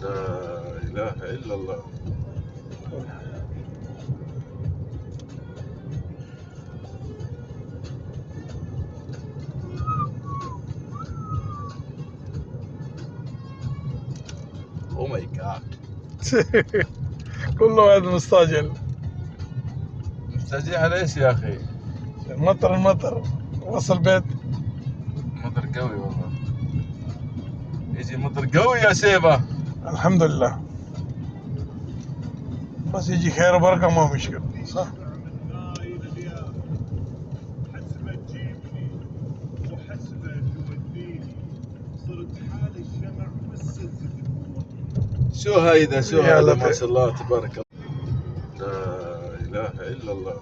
لا إله إلا الله. Oh my God. كل واحد مستعجل. مستعجل على ايش يا اخي؟ المطر وصل بيت. مطر قوي والله. يجي مطر قوي يا سيبه. الحمد لله، بس يجي خير وبركة ما مشكلة، صح؟ شو هيدا يا ما لطيف. شاء الله تبارك الله. لا إله إلا الله.